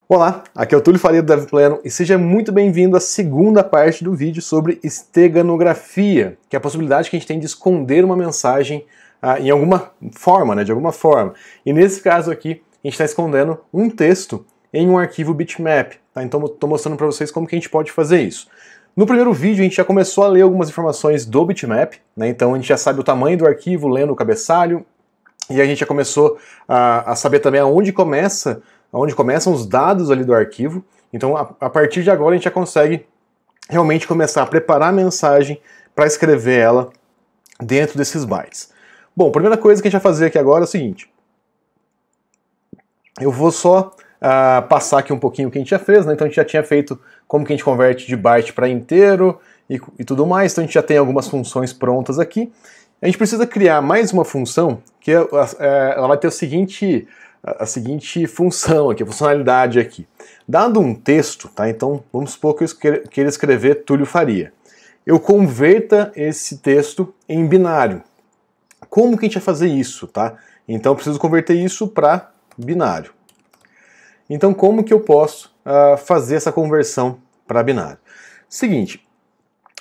Olá, aqui é o Túlio Faria do DevPleno e seja muito bem-vindo à segunda parte do vídeo sobre esteganografia, que é a possibilidade que a gente tem de esconder uma mensagem em alguma forma, de alguma forma. E nesse caso aqui, a gente está escondendo um texto em um arquivo bitmap, tá? Então estou mostrando para vocês como que a gente pode fazer isso. No primeiro vídeo a gente já começou a ler algumas informações do bitmap, né? Então a gente já sabe o tamanho do arquivo lendo o cabeçalho, e a gente já começou a saber também aonde começam os dados ali do arquivo. Então, a partir de agora, a gente já consegue realmente começar a preparar a mensagem para escrever ela dentro desses bytes. Bom, a primeira coisa que a gente vai fazer aqui agora é o seguinte. Eu vou só passar aqui um pouquinho o que a gente já fez, né? Então a gente já tinha feito como que a gente converte de byte para inteiro e tudo mais. Então a gente já tem algumas funções prontas aqui. A gente precisa criar mais uma função que ela vai ter a seguinte função aqui, a funcionalidade aqui. Dado um texto, tá? Então vamos supor que eu queira escrever Túlio Faria. Eu converta esse texto em binário. Como que a gente vai fazer isso, tá? Então eu preciso converter isso para binário. Então como que eu posso fazer essa conversão para binário? Seguinte,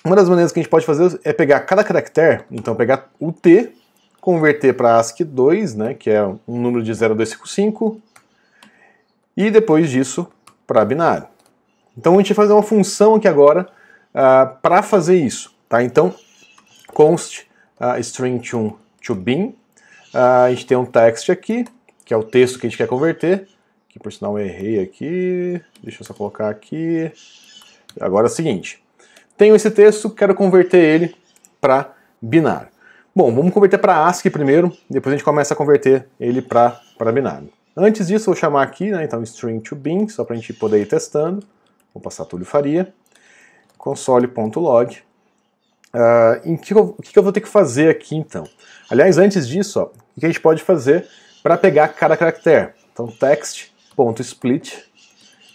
uma das maneiras que a gente pode fazer é pegar cada caractere, então pegar o T, converter para ASCII 2, né, que é um número de 0 a 255, e depois disso para binário. Então a gente vai fazer uma função aqui agora para fazer isso. Tá? Então, const string to bin, a gente tem um text aqui, que é o texto que a gente quer converter, que por sinal eu errei aqui, deixa eu só colocar aqui. Agora é o seguinte, tenho esse texto, quero converter ele para binário. Bom, vamos converter para ASCII primeiro, depois a gente começa a converter ele para binário. Antes disso, eu vou chamar aqui, né, então string to bin, só para a gente poder ir testando. Vou passar Túlio Faria, console.log. O que eu vou ter que fazer aqui então? Aliás, antes disso, ó, o que a gente pode fazer para pegar cada caractere? Então text.split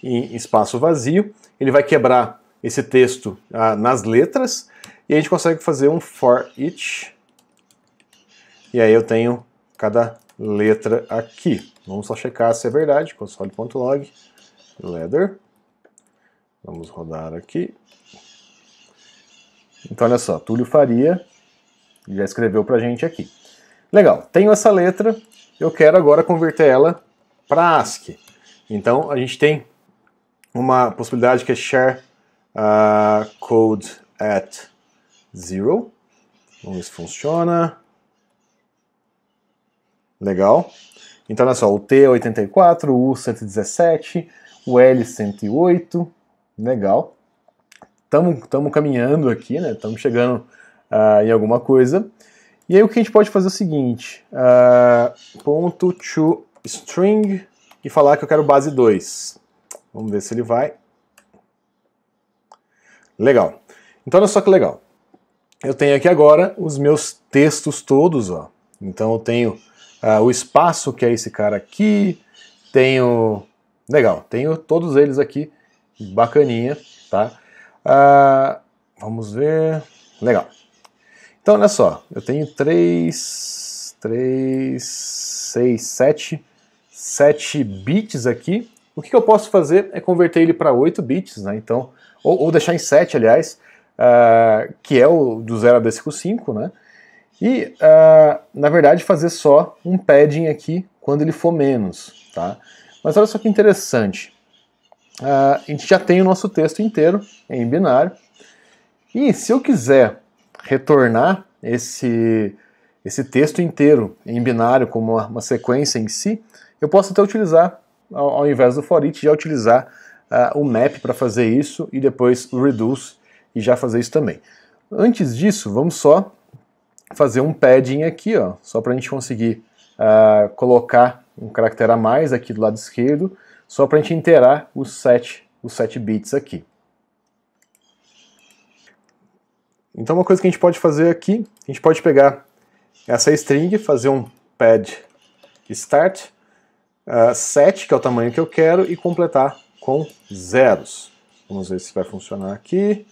em espaço vazio, ele vai quebrar esse texto nas letras, e a gente consegue fazer um for each, e aí eu tenho cada letra aqui. Vamos só checar se é verdade, console.log, letter, vamos rodar aqui. Então olha só, Túlio Faria já escreveu pra gente aqui. Legal, tenho essa letra, eu quero agora converter ela para ASCII. Então a gente tem uma possibilidade que é share code at 0. Vamos ver se funciona. Legal. Então olha só, o T é 84, o U 117, o L 108. Legal. Estamos caminhando aqui, né? Estamos chegando em alguma coisa. E aí o que a gente pode fazer é o seguinte, ponto to string e falar que eu quero base 2. Vamos ver se ele vai. Legal. Então olha só que legal. Eu tenho aqui agora os meus textos todos, ó. Então eu tenho o espaço, que é esse cara aqui, tenho... Legal, tenho todos eles aqui, bacaninha, tá? Vamos ver... Legal. Então olha só, eu tenho 7 bits aqui. O que eu posso fazer é converter ele para 8 bits, né? Então, ou deixar em 7, aliás, que é o do 0 a 255, né? E, na verdade, fazer só um padding aqui quando ele for menos, tá? Mas olha só que interessante. A gente já tem o nosso texto inteiro em binário. E se eu quiser retornar esse texto inteiro em binário como uma sequência em si, eu posso até utilizar, ao invés do for each, já utilizar o map para fazer isso e depois o reduce e já fazer isso também. Antes disso, vamos só fazer um padding aqui, ó, só para a gente conseguir colocar um caractere a mais aqui do lado esquerdo, só para a gente inteirar os 7 bits aqui. Então uma coisa que a gente pode fazer aqui, a gente pode pegar essa string, fazer um pad start, 7, que é o tamanho que eu quero, e completar com zeros. Vamos ver se vai funcionar aqui.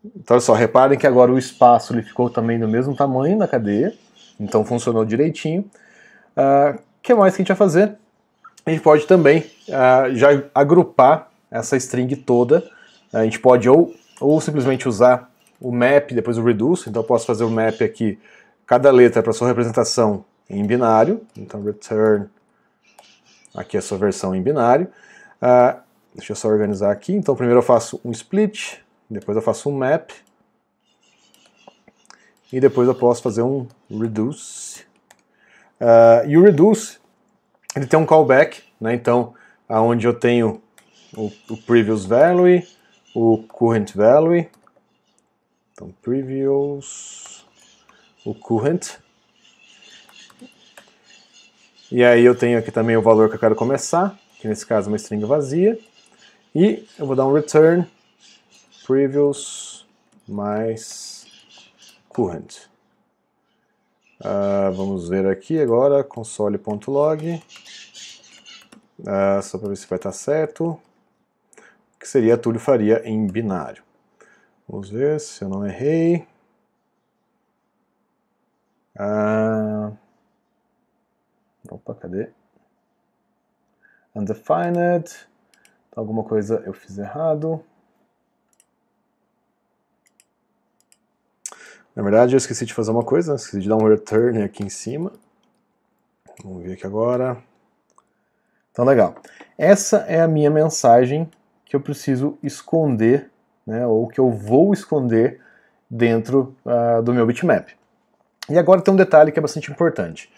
Então, olha só, reparem que agora o espaço ele ficou também do mesmo tamanho na cadeia, então funcionou direitinho. O que mais que a gente vai fazer? a gente pode também já agrupar essa string toda. A gente pode ou simplesmente usar o map, depois o reduce. Então eu posso fazer o map aqui, cada letra para sua representação em binário. Então return, aqui é a sua versão em binário. Deixa eu só organizar aqui. Então primeiro eu faço um split, depois eu faço um map, e depois eu posso fazer um reduce. E o reduce, ele tem um callback, né? Então, onde eu tenho o previous value, o current value. Então, previous, o current. E aí eu tenho aqui também o valor que eu quero começar, que nesse caso é uma string vazia. E eu vou dar um return previous mais current. Vamos ver aqui agora, console.log, só para ver se vai estar certo, que seria Túlio Faria em binário. Vamos ver se eu não errei. Opa, cadê? Undefined, alguma coisa eu fiz errado. Na verdade, eu esqueci de fazer uma coisa, esqueci de dar um return aqui em cima. Vamos ver aqui agora. Então, legal. Essa é a minha mensagem que eu preciso esconder, né, ou que eu vou esconder dentro do meu bitmap. E agora tem um detalhe que é bastante importante.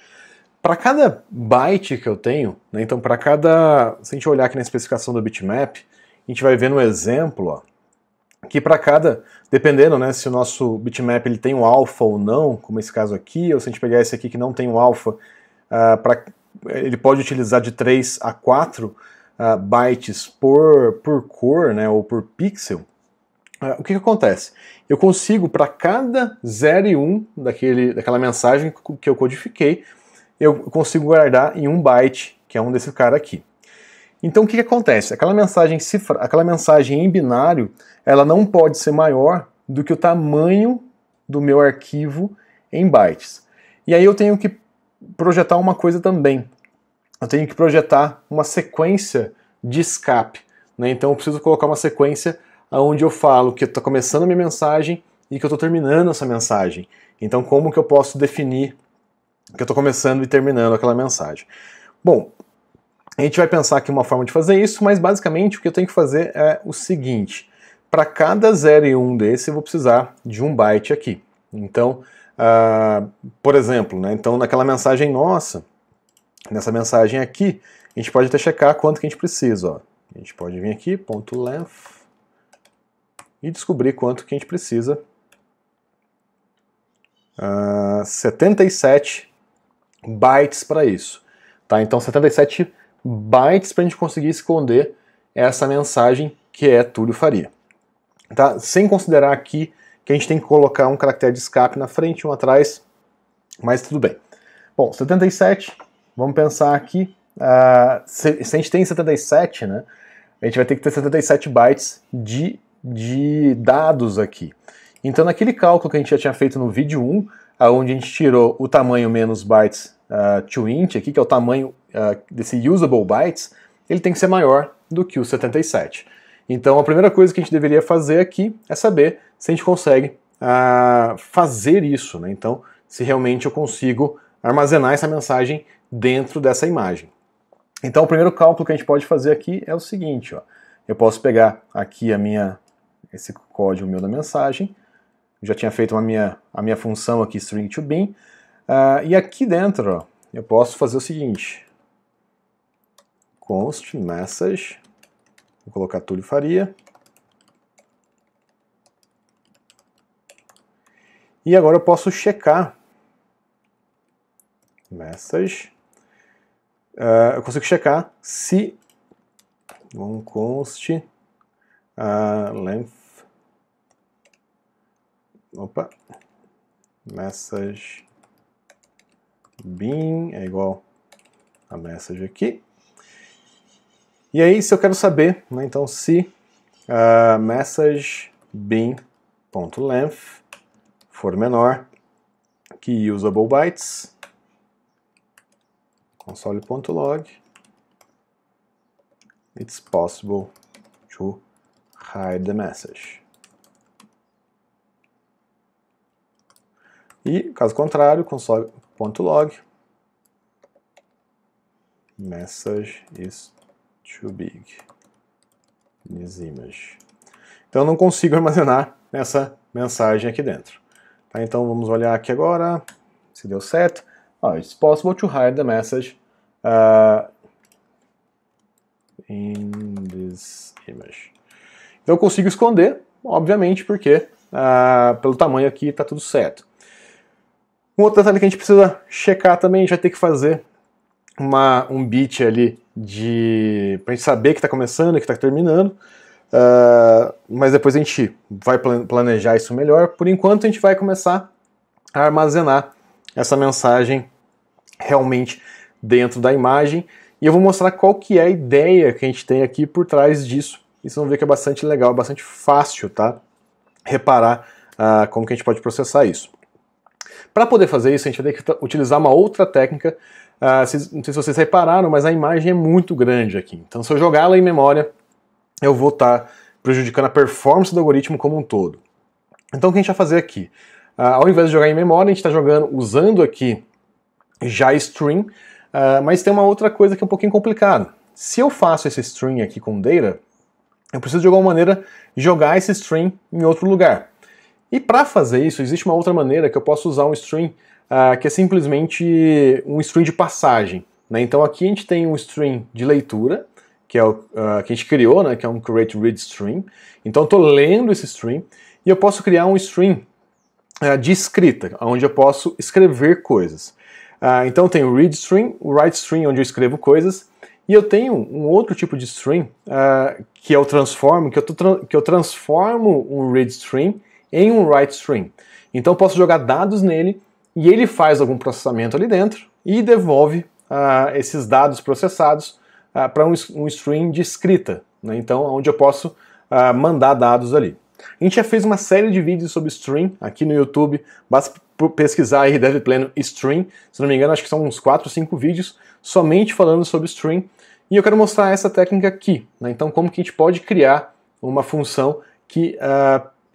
Para cada byte que eu tenho, né, então para cada... Se a gente olhar aqui na especificação do bitmap, a gente vai ver no exemplo, ó, que para cada, dependendo, né, se o nosso bitmap ele tem um alpha ou não, como esse caso aqui, ou se a gente pegar esse aqui que não tem um alpha, ele pode utilizar de 3 a 4 bytes por cor, né, ou por pixel. O que acontece? Eu consigo, para cada 0 e 1 daquela mensagem que eu codifiquei, eu consigo guardar em 1 byte, que é um desse cara aqui. Então o que acontece? Aquela mensagem em binário, ela não pode ser maior do que o tamanho do meu arquivo em bytes. E aí eu tenho que projetar uma coisa também. Eu tenho que projetar uma sequência de escape, né? Então eu preciso colocar uma sequência onde eu falo que eu estou começando a minha mensagem e que eu estou terminando essa mensagem. Então como que eu posso definir que eu estou começando e terminando aquela mensagem? Bom, a gente vai pensar aqui uma forma de fazer isso, mas basicamente o que eu tenho que fazer é o seguinte. Para cada 0 e 1 desse, eu vou precisar de 1 byte aqui. Então, por exemplo, né, então naquela mensagem nossa, nessa mensagem aqui, a gente pode até checar quanto que a gente precisa. Ó. A gente pode vir aqui, .length, e descobrir quanto que a gente precisa. 77 bytes para isso. Tá? Então 77 bytes para a gente conseguir esconder essa mensagem que é Túlio Faria. Tá? Sem considerar aqui que a gente tem que colocar um caractere de escape na frente e um atrás, mas tudo bem. Bom, 77, vamos pensar aqui, se a gente tem 77, né, a gente vai ter que ter 77 bytes de dados aqui. Então naquele cálculo que a gente já tinha feito no vídeo 1, onde a gente tirou o tamanho menos bytes to int aqui, que é o tamanho desse usable bytes, ele tem que ser maior do que o 77. Então a primeira coisa que a gente deveria fazer aqui é saber se a gente consegue fazer isso, né? Então se realmente eu consigo armazenar essa mensagem dentro dessa imagem. Então o primeiro cálculo que a gente pode fazer aqui é o seguinte, ó. Eu posso pegar aqui esse código meu da mensagem, eu já tinha feito a minha função aqui, string to bin, e aqui dentro, ó, eu posso fazer o seguinte, const message, vou colocar Túlio Faria, e agora eu posso checar message, eu consigo checar se const length, message bin é igual a message aqui. E aí, se eu quero saber, né, então se message bin.length for menor que usable bytes, console.log, it's possible to hide the message. E, caso contrário, console.log message is too big. This image. Então eu não consigo armazenar essa mensagem aqui dentro. Tá, então vamos olhar aqui agora se deu certo. It's possible to hide the message in this image. Então eu consigo esconder, obviamente, porque pelo tamanho aqui está tudo certo. Um outro detalhe que a gente precisa checar também, a gente vai ter que fazer um bit ali pra gente saber que está começando e que está terminando, mas depois a gente vai planejar isso melhor. Por enquanto a gente vai começar a armazenar essa mensagem realmente dentro da imagem, e eu vou mostrar qual que é a ideia que a gente tem aqui por trás disso. E vocês vão ver que é bastante legal, bastante fácil, tá? Reparar como que a gente pode processar isso. Para poder fazer isso, a gente vai ter que utilizar uma outra técnica. Não sei se vocês repararam, mas a imagem é muito grande aqui. Então, se eu jogar ela em memória, eu vou estar prejudicando a performance do algoritmo como um todo. Então, o que a gente vai fazer aqui? Ao invés de jogar em memória, a gente está usando aqui já string, mas tem uma outra coisa que é um pouquinho complicada. Se eu faço esse string aqui com data, eu preciso de alguma maneira jogar esse string em outro lugar. E para fazer isso, existe uma outra maneira que eu posso usar um string que é simplesmente um string de passagem, né? Então aqui a gente tem um string de leitura, que é o que a gente criou, né? Que é um createReadString. Então eu estou lendo esse string e eu posso criar um string de escrita, onde eu posso escrever coisas. Então eu tenho o readString, o writeString, onde eu escrevo coisas, e eu tenho um outro tipo de string, que é o transform, que eu transformo um readString em um writeString. Então eu posso jogar dados nele, e ele faz algum processamento ali dentro, e devolve esses dados processados para um string de escrita, né? Então onde eu posso mandar dados ali. A gente já fez uma série de vídeos sobre string aqui no YouTube, basta pesquisar aí DevPleno string, se não me engano acho que são uns 4 ou 5 vídeos somente falando sobre string, e eu quero mostrar essa técnica aqui, né? Então como que a gente pode criar uma função que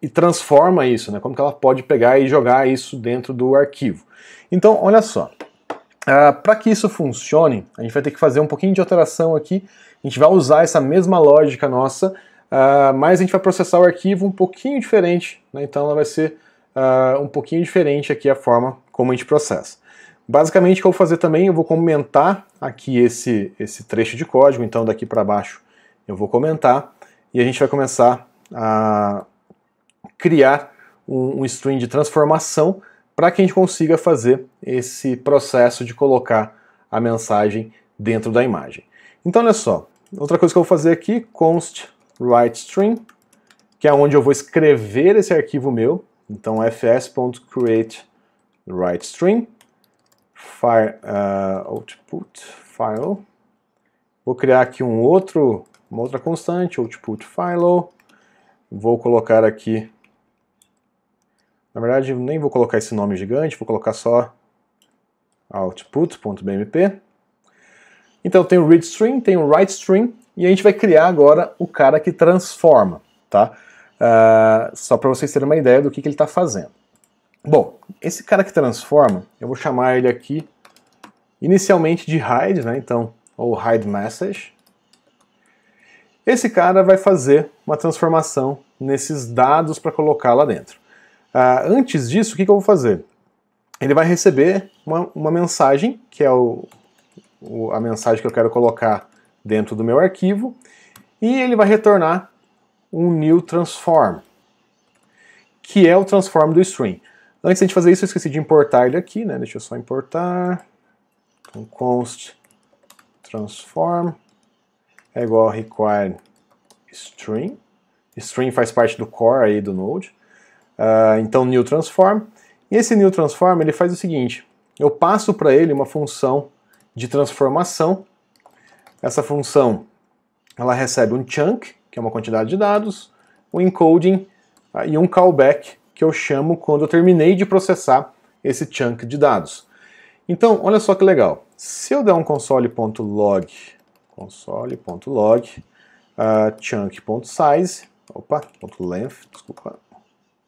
e transforma isso, né? Como que ela pode pegar e jogar isso dentro do arquivo. Então olha só, para que isso funcione, a gente vai ter que fazer um pouquinho de alteração aqui, a gente vai usar essa mesma lógica nossa, mas a gente vai processar o arquivo um pouquinho diferente, né? Então ela vai ser um pouquinho diferente aqui a forma como a gente processa. Basicamente o que eu vou fazer também, eu vou comentar aqui esse trecho de código, então daqui para baixo eu vou comentar, e a gente vai começar a criar um string de transformação para que a gente consiga fazer esse processo de colocar a mensagem dentro da imagem. Então olha só, outra coisa que eu vou fazer aqui, const writeString, que é onde eu vou escrever esse arquivo meu, então fs.createWriteString, output file, vou criar aqui uma outra constante, output file, vou colocar aqui, na verdade nem vou colocar esse nome gigante, vou colocar só output.bmp. Então tem o readString, tem o writeString, e a gente vai criar agora o cara que transforma, tá? Só para vocês terem uma ideia do que ele está fazendo. Bom, esse cara que transforma, eu vou chamar ele aqui inicialmente de hide, né? Então, ou hide message. Esse cara vai fazer uma transformação nesses dados para colocar lá dentro. Antes disso, o que eu vou fazer? Ele vai receber uma mensagem, que é a mensagem que eu quero colocar dentro do meu arquivo, e ele vai retornar um new transform, que é o transform do string. Antes de a gente fazer isso, eu esqueci de importar ele aqui, né? Deixa eu só importar. Então, const transform é igual a require string. String faz parte do core aí do Node. Então, new transform. E esse new transform, ele faz o seguinte. Eu passo para ele uma função de transformação. Essa função, ela recebe um chunk, que é uma quantidade de dados, um encoding e um callback, que eu chamo quando eu terminei de processar esse chunk de dados. Então, olha só que legal. Se eu der um console.log console.log, chunk.size, .length, desculpa,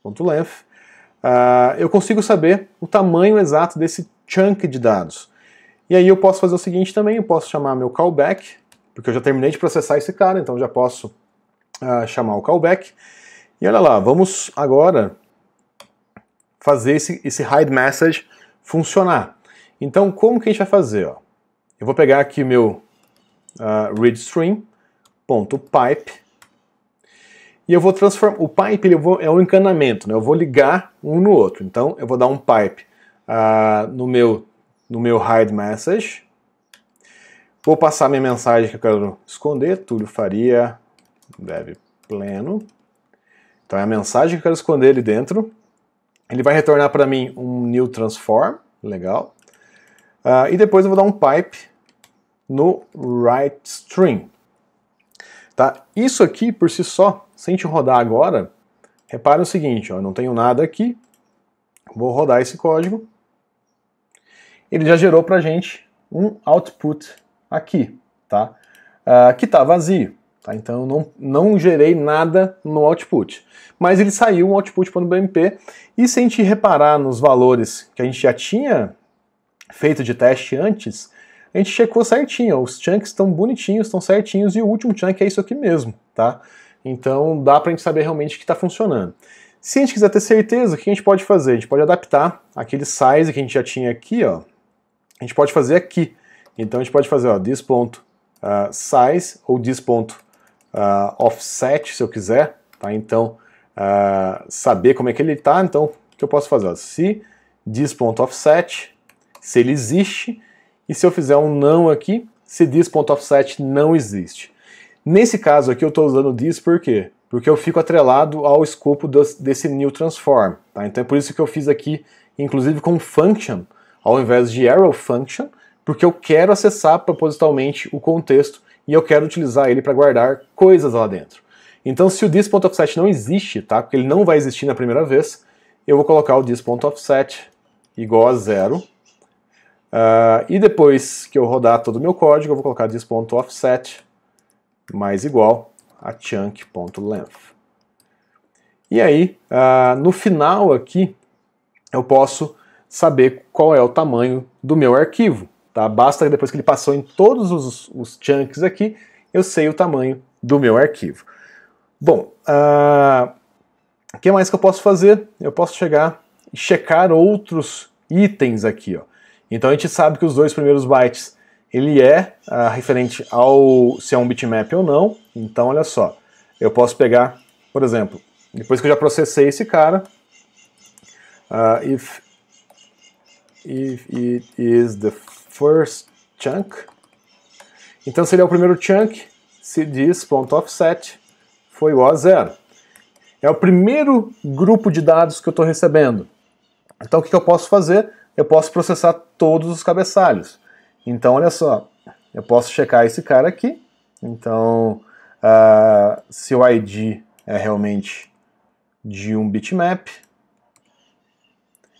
.length, eu consigo saber o tamanho exato desse chunk de dados. E aí eu posso fazer o seguinte também, eu posso chamar meu callback, porque eu já terminei de processar esse cara, então já posso chamar o callback. E olha lá, vamos agora fazer esse hide message funcionar. Então, como que a gente vai fazer? Ó? Eu vou pegar aqui meu readstream.pipe e eu vou transformar. O pipe é um encanamento, né? Eu vou ligar um no outro. Então, eu vou dar um pipe no meu hide message. Vou passar minha mensagem que eu quero esconder. Túlio Faria, dev pleno. Então, é a mensagem que eu quero esconder ali dentro. Ele vai retornar para mim um new transform, legal. E depois eu vou dar um pipe no writeStream. Tá? Isso aqui, por si só, se a gente rodar agora, repare o seguinte, ó, eu não tenho nada aqui, vou rodar esse código, ele já gerou para a gente um output aqui, tá? Que está vazio. Tá? Então eu não gerei nada no output. Mas ele saiu um output.bmp, e se a gente reparar nos valores que a gente já tinha feito de teste antes, a gente checou certinho, ó, os chunks estão bonitinhos, estão certinhos, e o último chunk é isso aqui mesmo, tá? Então dá pra gente saber realmente que está funcionando. Se a gente quiser ter certeza, o que a gente pode fazer? A gente pode adaptar aquele size que a gente já tinha aqui, ó, a gente pode fazer aqui. Então a gente pode fazer, ó, this.size ou this.offset, se eu quiser, tá? Então, saber como é que ele está, então o que eu posso fazer? Ó, se this.offset, se ele existe, e se eu fizer um não aqui, se this.offset não existe. Nesse caso aqui eu estou usando this por quê? Porque eu fico atrelado ao escopo desse new transform. Tá? Então é por isso que eu fiz aqui, inclusive com function, ao invés de arrow function, porque eu quero acessar propositalmente o contexto e eu quero utilizar ele para guardar coisas lá dentro. Então se o this.offset não existe, tá? Porque ele não vai existir na primeira vez, eu vou colocar o this.offset igual a 0. E depois que eu rodar todo o meu código, eu vou colocar this.offset mais igual a chunk.length. E aí, no final aqui, eu posso saber qual é o tamanho do meu arquivo. Tá? Basta que depois que ele passou em todos os chunks aqui, eu sei o tamanho do meu arquivo. Bom, o que mais que eu posso fazer? Eu posso chegar e checar outros itens aqui. Ó. Então a gente sabe que os 2 primeiros bytes ele é referente ao se é um bitmap ou não. Então olha só, eu posso pegar, por exemplo, depois que eu já processei esse cara, if it is the first chunk, então se ele é o primeiro chunk, se this.offset foi igual a 0. É o primeiro grupo de dados que eu estou recebendo. Então o que eu posso fazer? Eu posso processar todos os cabeçalhos. Então olha só, eu posso checar esse cara aqui. Então se o ID é realmente de um bitmap,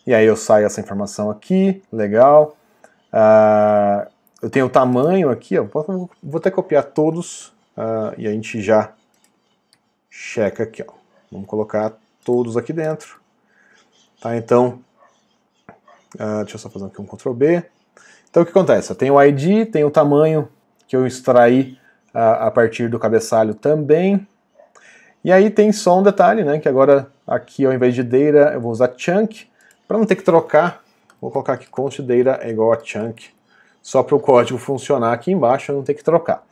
e aí eu saio essa informação aqui, legal. Eu tenho o tamanho aqui, ó, vou até copiar todos e a gente já checa aqui. Ó. Vamos colocar todos aqui dentro. Tá, então, deixa eu só fazer aqui um Ctrl B. Então o que acontece? Eu tenho o ID, tenho o tamanho que eu extraí a partir do cabeçalho também. E aí tem só um detalhe, né? Que agora aqui ao invés de data eu vou usar chunk. Para não ter que trocar, vou colocar aqui const data é igual a chunk. Só para o código funcionar aqui embaixo eu não ter que trocar.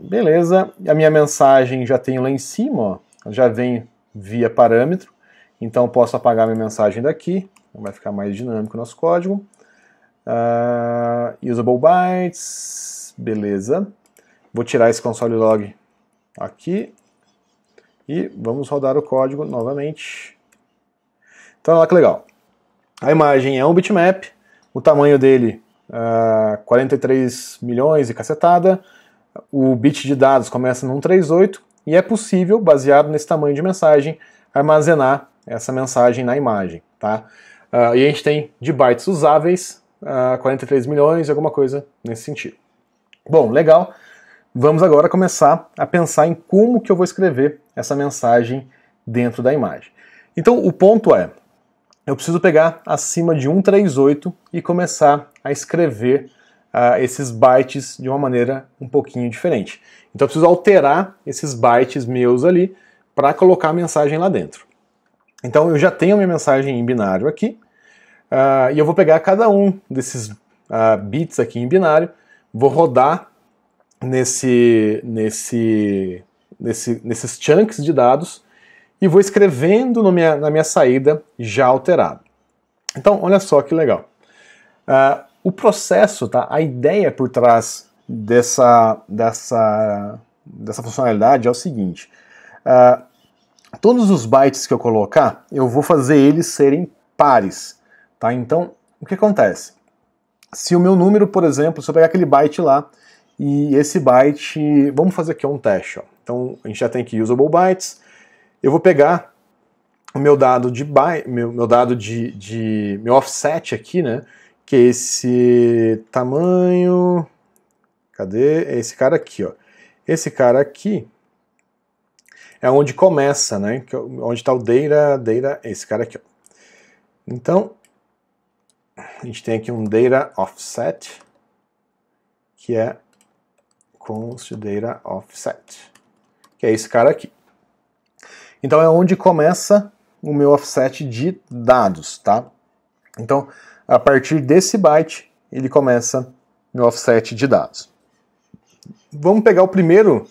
Beleza, a minha mensagem já tem lá em cima, ó, já vem via parâmetro. Então eu posso apagar minha mensagem daqui. Vai ficar mais dinâmico o nosso código. Usable bytes, beleza. Vou tirar esse console log aqui e vamos rodar o código novamente. Então olha que legal. A imagem é um bitmap, o tamanho dele 43 milhões e cacetada. O bit de dados começa num 38 e é possível, baseado nesse tamanho de mensagem, armazenar essa mensagem na imagem, tá? E a gente tem de bytes usáveis 43 milhões e alguma coisa nesse sentido. Bom, legal. Vamos agora começar a pensar em como que eu vou escrever essa mensagem dentro da imagem. Então, o ponto é, eu preciso pegar acima de 138 e começar a escrever esses bytes de uma maneira um pouquinho diferente. Então, eu preciso alterar esses bytes meus ali para colocar a mensagem lá dentro. Então, eu já tenho a minha mensagem em binário aqui, e eu vou pegar cada um desses bits aqui em binário, vou rodar nesses chunks de dados e vou escrevendo na minha saída já alterado. Então, olha só que legal. O processo, tá? A ideia por trás dessa funcionalidade é o seguinte. Todos os bytes que eu colocar, eu vou fazer eles serem pares. Tá? Então, o que acontece? Se o meu número, por exemplo, se eu pegar aquele byte lá, e esse byte, vamos fazer aqui um teste. Ó. Então, a gente já tem aqui usable bytes. Eu vou pegar o meu dado de meu offset aqui, né? Que é esse tamanho. Cadê? É esse cara aqui, ó. Esse cara aqui é onde começa, né? Onde está o data, esse cara aqui, ó. Então, a gente tem aqui um data offset, que é const data offset, que é esse cara aqui. Então é onde começa o meu offset de dados, tá? Então, a partir desse byte, ele começa meu offset de dados. Vamos pegar o primeiro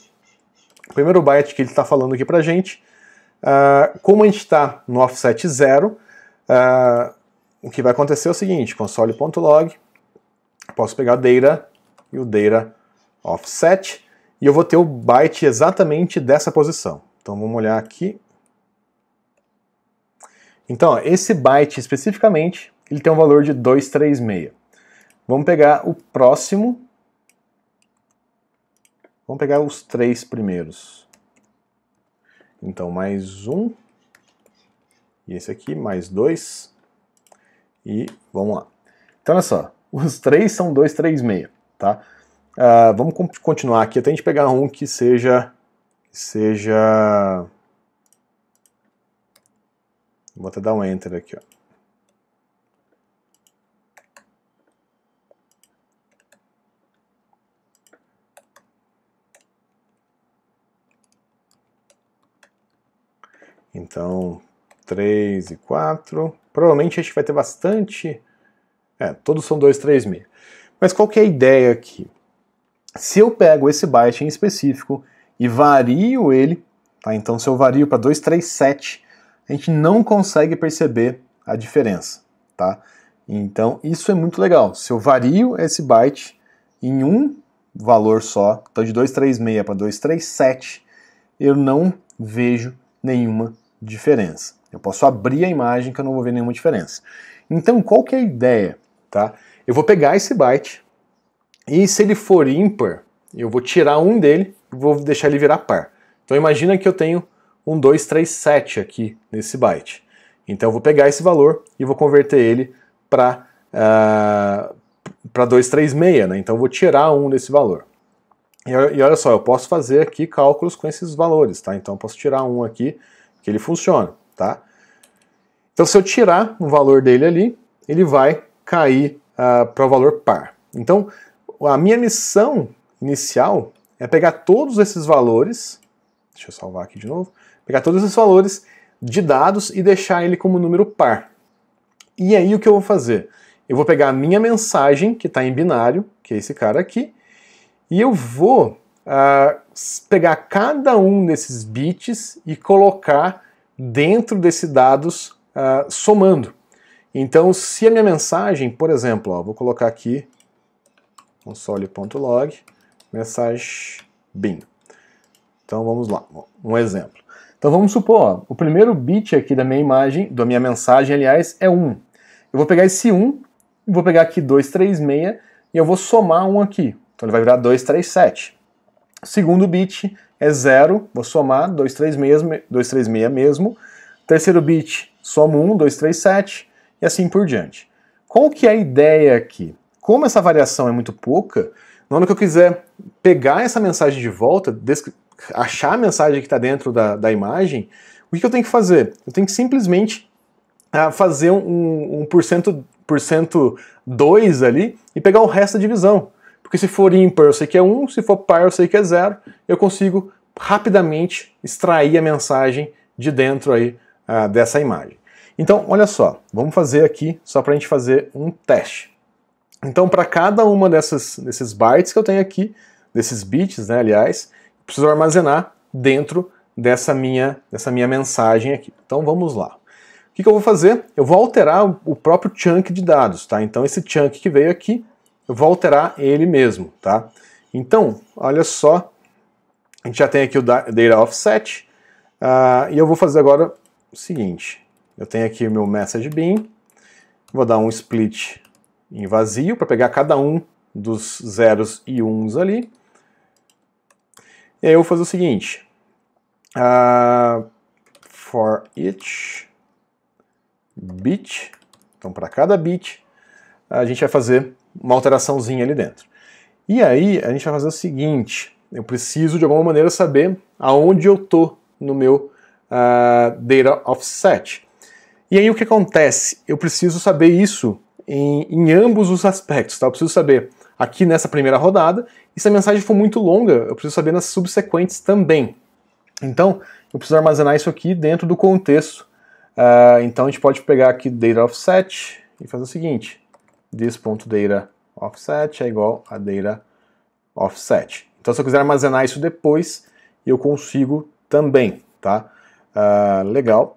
byte que ele está falando aqui pra gente. Como a gente está no offset 0, o que vai acontecer é o seguinte, console.log, posso pegar o data e o data offset, e eu vou ter o byte exatamente dessa posição. Então vamos olhar aqui. Então, ó, esse byte especificamente, ele tem um valor de 236. Vamos pegar o próximo. Vamos pegar os 3 primeiros. Então, mais 1. E esse aqui, mais 2. E vamos lá. Então, olha só. Os 3 são 236, tá? Vamos continuar aqui até a gente pegar um que seja... Vou até dar um Enter aqui, ó. Então, 3 e 4. Provavelmente a gente vai ter bastante... todos são 236. Mas qual que é a ideia aqui? Se eu pego esse byte em específico e vario ele, tá? Então se eu vario para 237, a gente não consegue perceber a diferença, tá? Então isso é muito legal. Se eu vario esse byte em um valor só, então de 236 para 237, eu não vejo nenhuma diferença. Eu posso abrir a imagem que eu não vou ver nenhuma diferença. Então qual que é a ideia? Tá? Eu vou pegar esse byte e se ele for ímpar, eu vou tirar um dele e vou deixar ele virar par. Então imagina que eu tenho um 237 aqui nesse byte. Então eu vou pegar esse valor e vou converter ele para 236, né? Então eu vou tirar um desse valor. E olha só, eu posso fazer aqui cálculos com esses valores, tá? Então eu posso tirar um aqui que ele funciona, tá? Então se eu tirar um valor dele ali, ele vai cair para o valor par. Então, a minha missão inicial é pegar todos esses valores, deixa eu salvar aqui de novo, pegar todos esses valores de dados e deixar ele como número par. E aí o que eu vou fazer? Eu vou pegar a minha mensagem, que está em binário, que é esse cara aqui, e eu vou pegar cada um desses bits e colocar dentro desses dados somando. Então, se a minha mensagem, por exemplo, ó, vou colocar aqui console.log, message bin. Então vamos lá, um exemplo. Então vamos supor, ó, o primeiro bit aqui da minha imagem, da minha mensagem, aliás, é 1. Eu vou pegar esse 1, vou pegar aqui 236 e eu vou somar um aqui. Então ele vai virar 237. O segundo bit é 0, vou somar 236 mesmo. Terceiro bit, somo 1, 237 e assim por diante. Qual que é a ideia aqui? Como essa variação é muito pouca, Na hora que eu quiser pegar essa mensagem de volta, achar a mensagem que está dentro da imagem, o que eu tenho que fazer? Eu tenho que simplesmente fazer um porcento 2 ali e pegar o resto da divisão. Porque se for ímpar eu sei que é 1, se for par eu sei que é 0, eu consigo rapidamente extrair a mensagem de dentro aí dessa imagem. Então, olha só, vamos fazer aqui só para a gente fazer um teste. Então, para cada uma desses bytes que eu tenho aqui, desses bits, né, aliás, eu preciso armazenar dentro dessa minha mensagem aqui. Então, vamos lá. O que eu vou fazer? Eu vou alterar o próprio chunk de dados, tá? Então, esse chunk que veio aqui, eu vou alterar ele mesmo, tá? Então, olha só, a gente já tem aqui o data offset, e eu vou fazer agora o seguinte. Eu tenho aqui o meu message bin, vou dar um split em vazio para pegar cada um dos zeros e uns ali. E aí eu vou fazer o seguinte, for each bit, então para cada bit, a gente vai fazer uma alteraçãozinha ali dentro. E aí a gente vai fazer o seguinte, eu preciso de alguma maneira saber aonde eu tô no meu data offset. E aí o que acontece? Eu preciso saber isso em ambos os aspectos, tá? Eu preciso saber aqui nessa primeira rodada, e se a mensagem for muito longa, eu preciso saber nas subsequentes também. Então, eu preciso armazenar isso aqui dentro do contexto. Então a gente pode pegar aqui data offset e fazer o seguinte, this.data offset é igual a data offset. Então se eu quiser armazenar isso depois, eu consigo também, tá? Legal.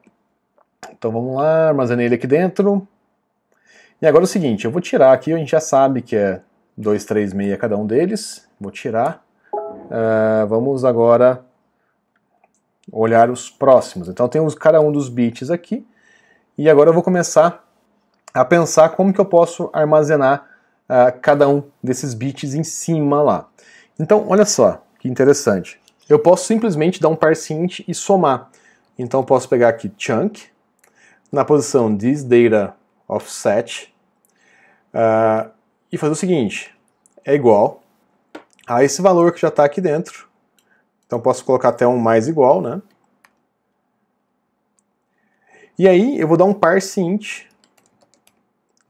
Então vamos lá, armazenei ele aqui dentro. E agora é o seguinte, eu vou tirar aqui, a gente já sabe que é 236 cada um deles. Vou tirar. Vamos agora olhar os próximos. Então temos cada um dos bits aqui. E agora eu vou começar a pensar como que eu posso armazenar cada um desses bits em cima lá. Então, olha só, que interessante. Eu posso simplesmente dar um parseInt e somar. Então eu posso pegar aqui chunk, na posição this data offset, e fazer o seguinte, é igual a esse valor que já está aqui dentro. Então posso colocar até um mais igual, né? E aí eu vou dar um parseInt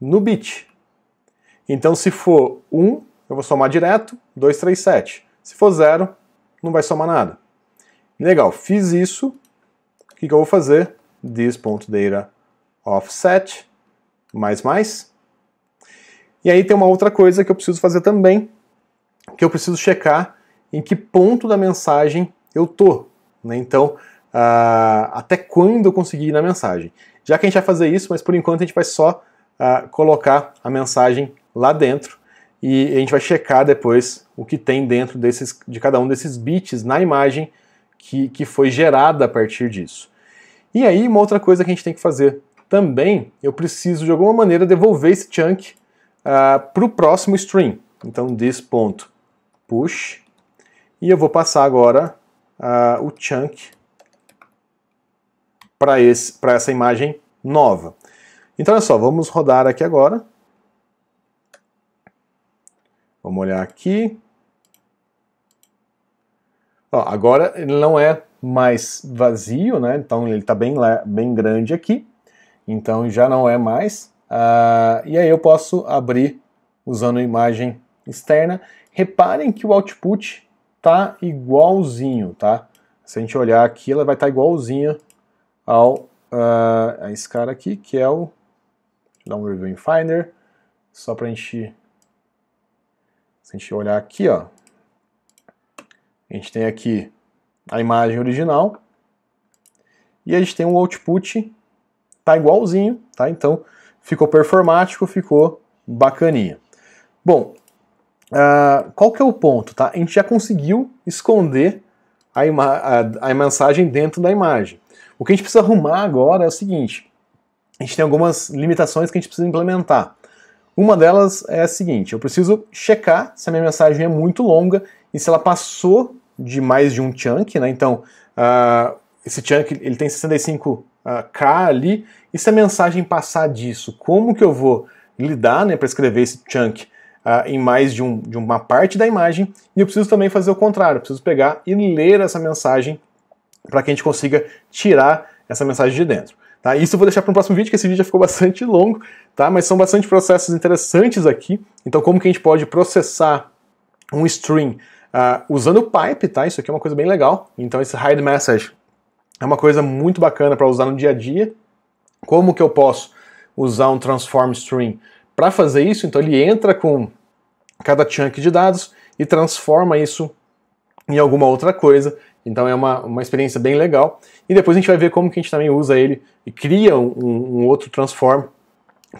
no bit. Então se for 1, eu vou somar direto, 237. Se for 0, não vai somar nada. Legal, fiz isso. O que eu vou fazer? This.data offset, mais. E aí tem uma outra coisa que eu preciso fazer também, que eu preciso checar em que ponto da mensagem eu tô, né? Então, até quando eu consegui ir na mensagem. Já que a gente vai fazer isso, mas por enquanto a gente vai só colocar a mensagem lá dentro e a gente vai checar depois o que tem dentro de cada um desses bits na imagem que foi gerada a partir disso. E aí, uma outra coisa que a gente tem que fazer também, eu preciso de alguma maneira devolver esse chunk para o próximo string. Então, this.push, e eu vou passar agora o chunk para essa imagem nova. Então, olha só, vamos rodar aqui agora. Vamos olhar aqui. Ó, agora ele não é mais vazio, né? Então ele está bem grande aqui. Então já não é mais. E aí eu posso abrir usando a imagem externa. Reparem que o output está igualzinho, tá? Se a gente olhar aqui, ela vai estar igualzinha a esse cara aqui, que é o... Deixa eu dar um review em Finder, só para a gente... Se a gente olhar aqui, ó, a gente tem aqui a imagem original e a gente tem um output, tá igualzinho, tá? Então ficou performático, ficou bacaninha. Bom, qual que é o ponto, tá? A gente já conseguiu esconder a mensagem dentro da imagem. O que a gente precisa arrumar agora é o seguinte, a gente tem algumas limitações que a gente precisa implementar. Uma delas é a seguinte, eu preciso checar se a minha mensagem é muito longa e se ela passou de mais de um chunk, né? Então, esse chunk ele tem 65K ali, e se a mensagem passar disso, como que eu vou lidar, né, para escrever esse chunk em mais de uma parte da imagem, e eu preciso também fazer o contrário, eu preciso pegar e ler essa mensagem para que a gente consiga tirar essa mensagem de dentro. Tá? Isso eu vou deixar para um próximo vídeo, que esse vídeo já ficou bastante longo, tá? Mas são bastante processos interessantes aqui. Então, como que a gente pode processar um string usando o pipe, tá? Isso aqui é uma coisa bem legal. Então, esse hide message é uma coisa muito bacana para usar no dia a dia. Como que eu posso usar um transform string para fazer isso? Então, ele entra com cada chunk de dados e transforma isso em alguma outra coisa. Então é uma experiência bem legal. E depois a gente vai ver como que a gente também usa ele e cria um outro transform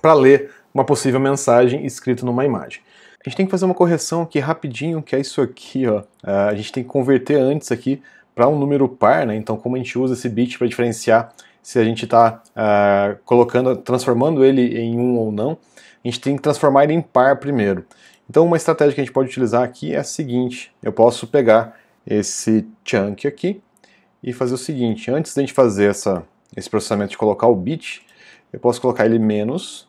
para ler uma possível mensagem escrita numa imagem. A gente tem que fazer uma correção aqui rapidinho, que é isso aqui, ó. A gente tem que converter antes aqui para um número par, né? Então como a gente usa esse bit para diferenciar se a gente está transformando ele em 1 ou não, a gente tem que transformar ele em par primeiro. Então uma estratégia que a gente pode utilizar aqui é a seguinte: eu posso pegar esse chunk aqui e fazer o seguinte: antes da gente fazer esse processamento de colocar o bit, eu posso colocar ele menos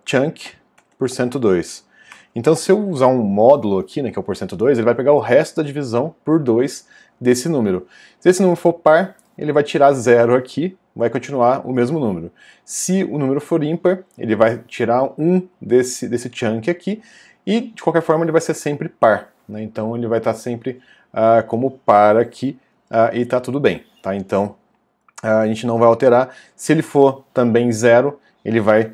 chunk por 102. Então se eu usar um módulo aqui, né, que é o por 102, ele vai pegar o resto da divisão por 2 desse número. Se esse número for par, ele vai tirar 0 aqui, vai continuar o mesmo número. Se o número for ímpar, ele vai tirar 1 desse chunk aqui, e de qualquer forma ele vai ser sempre par. Né? Então ele vai estar sempre como par aqui e está tudo bem. Tá? Então a gente não vai alterar. Se ele for também 0, ele vai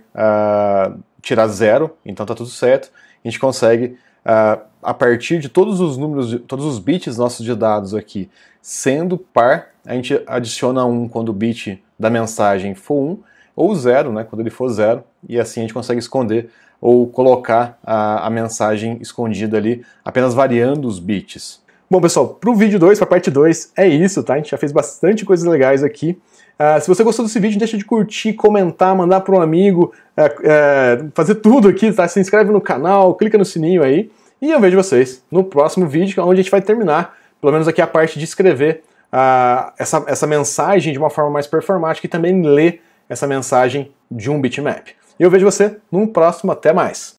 tirar 0, então está tudo certo. A gente consegue, a partir de todos os números, todos os bits nossos de dados aqui sendo par, a gente adiciona 1 quando o bit da mensagem for 1, ou 0, né, quando ele for 0, e assim a gente consegue esconder ou colocar a mensagem escondida ali, apenas variando os bits. Bom, pessoal, para o vídeo 2, para a parte 2, é isso, tá? A gente já fez bastante coisas legais aqui. Se você gostou desse vídeo, não deixa de curtir, comentar, mandar para um amigo, fazer tudo aqui, tá? Se inscreve no canal, clica no sininho aí, e eu vejo vocês no próximo vídeo, onde a gente vai terminar, pelo menos aqui a parte de escrever essa mensagem de uma forma mais performática e também ler essa mensagem de um bitmap. E eu vejo você num próximo, até mais!